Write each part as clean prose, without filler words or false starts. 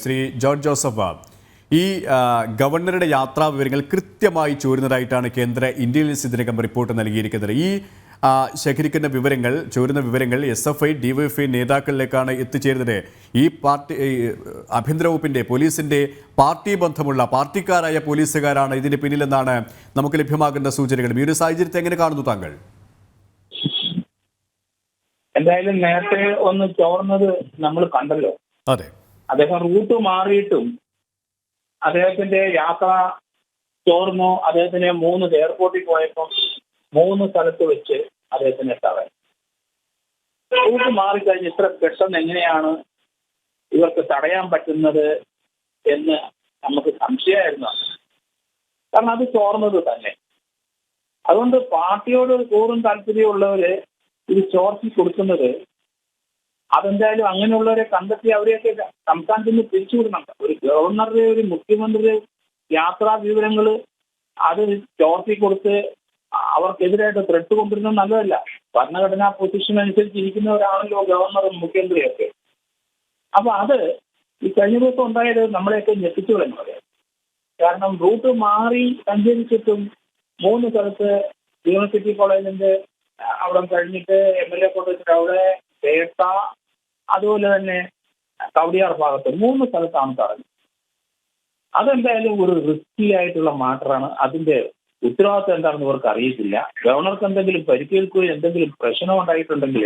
Shri George Joseph, ഈ ഗവർണറുടെ യാത്രാ വിവരങ്ങൾ കൃത്യമായി ചോരുന്നതായിട്ടാണ് കേന്ദ്ര ഇന്റലിജൻസ് ഇതിനകം റിപ്പോർട്ട് നൽകിയിരിക്കുന്നത്. ഈ ശേഖരിക്കുന്ന വിവരങ്ങൾ, ചോരുന്ന വിവരങ്ങൾ SFI DYFI നേതാക്കളിലേക്കാണ് എത്തിച്ചേരുന്നത്. ഈ പാർട്ടി ആഭ്യന്തര വകുപ്പിന്റെ, പോലീസിന്റെ പാർട്ടി ബന്ധമുള്ള പാർട്ടിക്കാരായ പോലീസുകാരാണ് ഇതിന് പിന്നിലെന്നാണ് നമുക്ക് ലഭ്യമാകുന്ന സൂചനകൾ. ഈ ഒരു സാഹചര്യത്തെ എങ്ങനെ കാണുന്നു താങ്കൾ? എന്തായാലും നേരത്തെ ഒന്ന് ചോർന്നത് നമ്മൾ കണ്ടല്ലോ. അതെ, അദ്ദേഹം റൂട്ട് മാറിയിട്ടും അദ്ദേഹത്തിന്റെ യാത്ര ചോർന്നു. അദ്ദേഹത്തിന് 3 എയർപോർട്ടിൽ പോയപ്പോൾ 3 സ്ഥലത്ത് വെച്ച് അദ്ദേഹത്തിന് തടഞ്ഞു. റൂട്ട് മാറിക്കഴിഞ്ഞ് ഇത്ര പെട്ടെന്ന് എങ്ങനെയാണ് ഇവർക്ക് തടയാൻ പറ്റുന്നത് എന്ന് നമുക്ക് സംശയമായിരുന്നു. കാരണം അത് ചോർന്നത് തന്നെ. അതുകൊണ്ട് പാർട്ടിയോട് കൂടുതൽ താല്പര്യമുള്ളവര് ഇത് ചോർത്തി കൊടുക്കുന്നത്, അതെന്തായാലും അങ്ങനെയുള്ളവരെ കണ്ടെത്തി അവരെയൊക്കെ സംസ്ഥാനത്ത് നിന്ന് പിരിച്ചുവിടണം. ഒരു ഗവർണറുടെ, ഒരു മുഖ്യമന്ത്രിയുടെ യാത്രാ വിവരങ്ങൾ അത് ചോർത്തി കൊടുത്ത് അവർക്കെതിരായിട്ട് ത്രെട്ട് കൊണ്ടിരുന്നത് നല്ലതല്ല. ഭരണഘടനാ പൊസിഷൻ അനുസരിച്ച് ഇരിക്കുന്നവരാണല്ലോ ഗവർണറും മുഖ്യമന്ത്രിയൊക്കെ. അപ്പൊ അത് ഈ കഴിഞ്ഞ ദിവസം ഉണ്ടായത് നമ്മളെയൊക്കെ ഞെട്ടിച്ചു കളഞ്ഞത്. കാരണം റൂട്ട് മാറി സഞ്ചരിച്ചിട്ടും 3 സ്ഥലത്ത് യൂണിവേഴ്സിറ്റി കോളേജിന്റെ അവിടെ കഴിഞ്ഞിട്ട് MLA കോട്ടേജിന്റെ അവിടെ, പേട്ട, അതുപോലെ തന്നെ കവടിയാർ ഭാഗത്ത് 3 സ്ഥലത്താണ് തടഞ്ഞത്. അതെന്തായാലും ഒരു റിസ്കി ആയിട്ടുള്ള മാറ്ററാണ്. അതിന്റെ ഉത്തരവാദിത്വം എന്താണെന്ന് ഇവർക്ക് അറിയത്തില്ല. ഗവർണർക്ക് എന്തെങ്കിലും പരിക്കേൽക്കുകയോ എന്തെങ്കിലും പ്രശ്നം ഉണ്ടായിട്ടുണ്ടെങ്കിൽ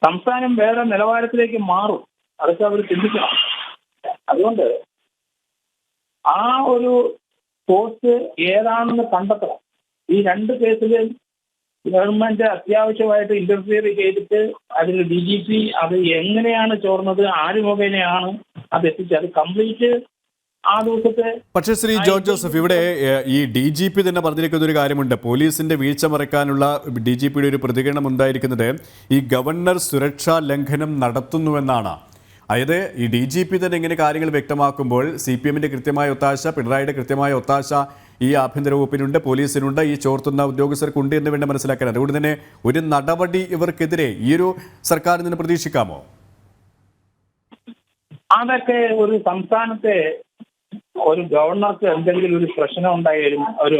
സംസ്ഥാനം വേറെ നിലവാരത്തിലേക്ക് മാറും. അതൊക്കെ അവർ ചിന്തിക്കണം. അതുകൊണ്ട് ആ ഒരു പോസ്റ്റ് ഏതാണെന്ന് കണ്ടെത്തണം. ഈ 2 കേസിലും ഗവൺമെന്റ് അത്യാവശ്യമായിട്ട് ഇന്റർഫിയർ ചെയ്തിട്ട് അതിൽ DGP അത് എങ്ങനെയാണ് ചോർന്നത്, ആര് മുഖേനയാണ് അത് എത്തിച്ചത്, അത് കംപ്ലീറ്റ് ആ ദിവസത്തെ. പക്ഷേ ശ്രീ ജോർജ് ജോസഫ്, ഇവിടെ ഈ DGP തന്നെ പറഞ്ഞിരിക്കുന്ന ഒരു കാര്യമുണ്ട്. പോലീസിന്റെ വീഴ്ച മറയ്ക്കാനുള്ള DGPയുടെ ഒരു പ്രതികരണം ഉണ്ടായിരിക്കുന്നത് ഈ ഗവർണർ സുരക്ഷാ ലംഘനം നടത്തുന്നുവെന്നാണ്. അതായത് ഈ DGP തന്നെ ഇങ്ങനെ കാര്യങ്ങൾ വ്യക്തമാക്കുമ്പോൾ CPMന്റെ കൃത്യമായ ഒത്താശ, പിണറായിയുടെ കൃത്യമായ ഒത്താശ ഈ ആഭ്യന്തര വകുപ്പിനുണ്ട്, പോലീസിനുണ്ട്, ഈ ചോർത്തുന്ന ഉദ്യോഗസ്ഥർക്കുണ്ട് എന്ന് വേണ്ട മനസ്സിലാക്കാൻ. അതുകൊണ്ട് തന്നെ ഒരു നടപടി ഇവർക്കെതിരെ ഈ ഒരു സർക്കാരിൽ നിന്ന് പ്രതീക്ഷിക്കാമോ? അതൊക്കെ ഒരു സംസ്ഥാനത്തെ ഒരു ഗവർണർക്ക് എന്തെങ്കിലും ഒരു പ്രശ്നം ഉണ്ടായാലും, ഒരു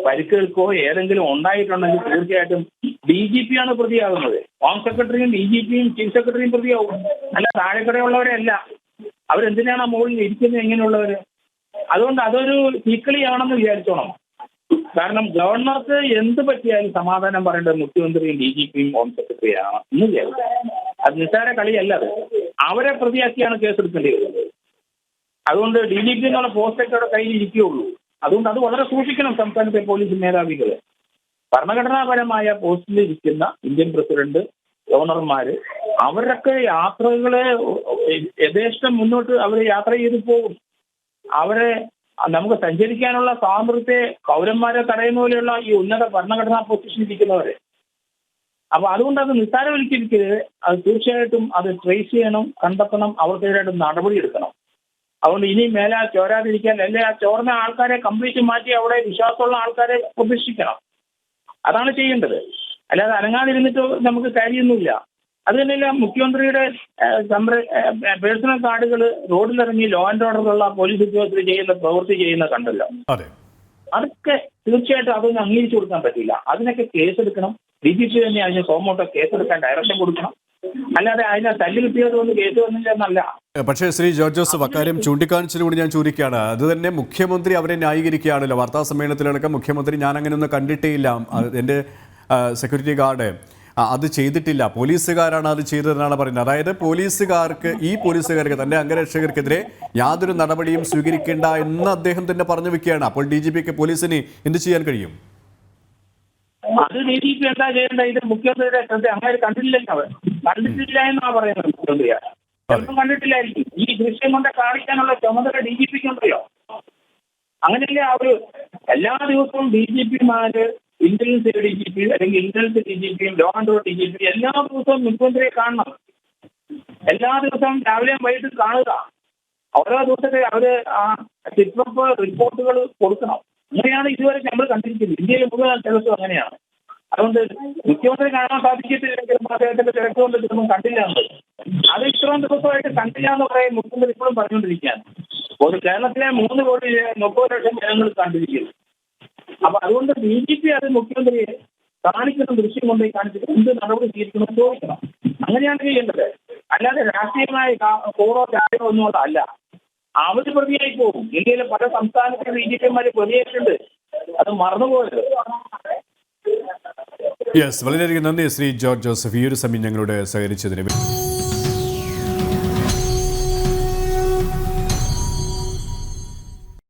പരിക്കേൽക്കോ ഏതെങ്കിലും ഉണ്ടായിട്ടുണ്ടെങ്കിൽ തീർച്ചയായിട്ടും DGP ആണ് പ്രതിയാകുന്നത്. ഹോം സെക്രട്ടറിയും DGPയും ചീഫ് സെക്രട്ടറിയും പ്രതിയാവും. അല്ല താഴെക്കടയുള്ളവരല്ല. അവരെന്തിനാണ് മുകളിൽ ഇരിക്കുന്നത് ഇങ്ങനെയുള്ളവര്? അതുകൊണ്ട് അതൊരു തീക്കളിയാണെന്ന് വിചാരിച്ചോണം. കാരണം ഗവർണർക്ക് എന്ത് പറ്റിയാലും സമാധാനം പറയേണ്ടത് മുഖ്യമന്ത്രിയും DGPയും ഹോം സെക്രട്ടറിയാണ് എന്ന് വിചാരിച്ചു. അത് നിസ്സാര കളിയല്ല. അത് അവരെ പ്രതിയാക്കിയാണ് കേസെടുക്കേണ്ടി വരുന്നത്. അതുകൊണ്ട് DGP എന്നുള്ള പോസ്റ്റൊക്കെ അവിടെ കയ്യിൽ ഇരിക്കുകയുള്ളൂ. അതുകൊണ്ട് അത് വളരെ സൂക്ഷിക്കണം സംസ്ഥാനത്തെ പോലീസ് മേധാവികൾ. ഭരണഘടനാപരമായ പോസ്റ്റിൽ ഇരിക്കുന്ന ഇന്ത്യൻ പ്രസിഡന്റ്, ഗവർണർമാര്, അവരൊക്കെ യാത്രകളെ യഥേഷ്ടം മുന്നോട്ട് അവർ യാത്ര ചെയ്ത് പോകും. അവരെ നമുക്ക് സഞ്ചരിക്കാനുള്ള സ്വാതന്ത്ര്യത്തെ പൗരന്മാരെ തടയുന്ന പോലെയുള്ള ഈ ഉന്നത ഭരണഘടനാ പൊസിഷനിൽ ഇരിക്കുന്നവരെ. അപ്പൊ അതുകൊണ്ട് അത് നിസ്സാരവൽക്കരിക്കരുത്. അത് തീർച്ചയായിട്ടും അത് ട്രേസ് ചെയ്യണം, കണ്ടെത്തണം, അവർക്കെതിരായിട്ട് നടപടി എടുക്കണം. അതുകൊണ്ട് ഇനി മേലെ ചോരാതിരിക്കാൻ, അല്ലെ ആ ചോർന്ന ആൾക്കാരെ കംപ്ലീറ്റ് മാറ്റി അവിടെ വിശ്വാസമുള്ള ആൾക്കാരെ പ്രതിഷ്ഠിക്കണം. അതാണ് ചെയ്യേണ്ടത്. അല്ലാതെ അനങ്ങാതിരുന്നിട്ട് നമുക്ക് കാര്യമൊന്നുമില്ല. അത് തന്നെയല്ല, മുഖ്യമന്ത്രിയുടെ പേഴ്സണൽ കാർഡുകൾ റോഡിലിറങ്ങി ലോ ആൻഡ് ഓർഡറുള്ള പോലീസ് ഉദ്യോഗസ്ഥർ ചെയ്യുന്ന പ്രവൃത്തി ചെയ്യുന്ന കണ്ടല്ലോ. അതൊക്കെ തീർച്ചയായിട്ടും അതൊന്നും അംഗീകരിച്ചു കൊടുക്കാൻ പറ്റില്ല. അതിനൊക്കെ കേസെടുക്കണം. DGP തന്നെ അതിന് സോമോട്ടോ കേസെടുക്കാൻ ഡയറക്ഷൻ കൊടുക്കണം. അല്ലാതെ അതിനെ തല്ലി കിട്ടിയത് കൊണ്ട് കേസ് വന്നില്ലെന്നല്ല. പക്ഷേ ശ്രീ ജോർജ് ജോസഫ്, അക്കാര്യം ചൂണ്ടിക്കാണിച്ചതുകൊണ്ട് ഞാൻ ചോദിക്കുകയാണ്. അത് തന്നെ മുഖ്യമന്ത്രി അവരെ ന്യായീകരിക്കുകയാണല്ലോ. വാർത്താ സമ്മേളനത്തിലടക്കം മുഖ്യമന്ത്രി ഞാൻ അങ്ങനെയൊന്നും കണ്ടിട്ടേ ഇല്ല, എൻ്റെ സെക്യൂരിറ്റി ഗാർഡ് അത് ചെയ്തിട്ടില്ല, പോലീസുകാരാണ് അത് ചെയ്തതെന്നാണ് പറയുന്നത്. അതായത് ഈ പോലീസുകാർക്ക്, തൻ്റെ അംഗരക്ഷകർക്കെതിരെ യാതൊരു നടപടിയും സ്വീകരിക്കേണ്ട എന്ന് അദ്ദേഹം തന്നെ പറഞ്ഞു വെക്കുകയാണ്. അപ്പോൾ DGPക്ക്, പോലീസിന് എന്ത് ചെയ്യാൻ കഴിയും? അത് DGP എന്താ ചെയ്യേണ്ട? ഇത് മുഖ്യമന്ത്രിയുടെ അങ്ങനെ കണ്ടിട്ടില്ല എന്നാ പറയുന്നത്. മുഖ്യമന്ത്രിയാണ് ചിലപ്പോൾ കണ്ടിട്ടില്ലായിരിക്കും. ഈ ദൃശ്യം കൊണ്ട് കാണിക്കാനുള്ള ചുമതല DGPക്ക് ഉണ്ടല്ലോ. അങ്ങനെയല്ലേ അവര് എല്ലാ ദിവസവും DGPമാര്, ഇന്റലിജൻസ് DGP അല്ലെങ്കിൽ ഇന്റലിജൻസ് DGPയും ലോ ആൻഡ് ഓർഡർ DGP എല്ലാ ദിവസവും മുഖ്യമന്ത്രിയെ കാണണം. എല്ലാ ദിവസവും രാവിലെയും വൈകിട്ട് കാണുക. ഓരോ ദിവസത്തെ അവര് ആ ചിത്രപ്പ് റിപ്പോർട്ടുകൾ കൊടുക്കണം. അങ്ങനെയാണ് ഇതുവരെ നമ്മൾ കണ്ടിരിക്കുന്നത്. ഇന്ത്യയിൽ മുഴുവൻ ദിവസവും അങ്ങനെയാണ്. അതുകൊണ്ട് മുഖ്യമന്ത്രി കാണാൻ സാധിക്കത്തില്ലെങ്കിലും അദ്ദേഹത്തിന്റെ തിരക്ക് കൊണ്ട് ഇതൊന്നും കണ്ടില്ല. അത് ഇത്രയും ദിവസമായിട്ട് കണ്ടില്ല എന്ന് പറയാൻ മുഖ്യമന്ത്രി ഇപ്പോഴും പറഞ്ഞുകൊണ്ടിരിക്കുകയാണ്. ഒരു കേരളത്തിലെ 3,30,00,000 ജനങ്ങൾ കണ്ടിരിക്കുന്നു. അപ്പൊ അതുകൊണ്ട് BJP അത് മുഖ്യമന്ത്രിയെ കാണിക്കുന്ന ദൃശ്യം കൊണ്ട് കാണിച്ചിട്ട് എന്ത് നടപടി സ്വീകരിക്കണം ചോദിക്കണം. അങ്ങനെയാണ് ചെയ്യേണ്ടത്. അല്ലാതെ രാഷ്ട്രീയമായ കോറോ ചായോ ഒന്നും അല്ല. അവര് പ്രതിയായി പോകും. ഇന്ത്യയിലെ പല സംസ്ഥാനങ്ങളിലും BJP പ്രതിയായിട്ടുണ്ട്. അത് മറന്നുപോയത്. യെസ്, വളരെയധികം നന്ദി ശ്രീ ജോർജ് ജോസഫ് ഈ ഒരു സമയം ഞങ്ങളോട് സഹകരിച്ചതിന്.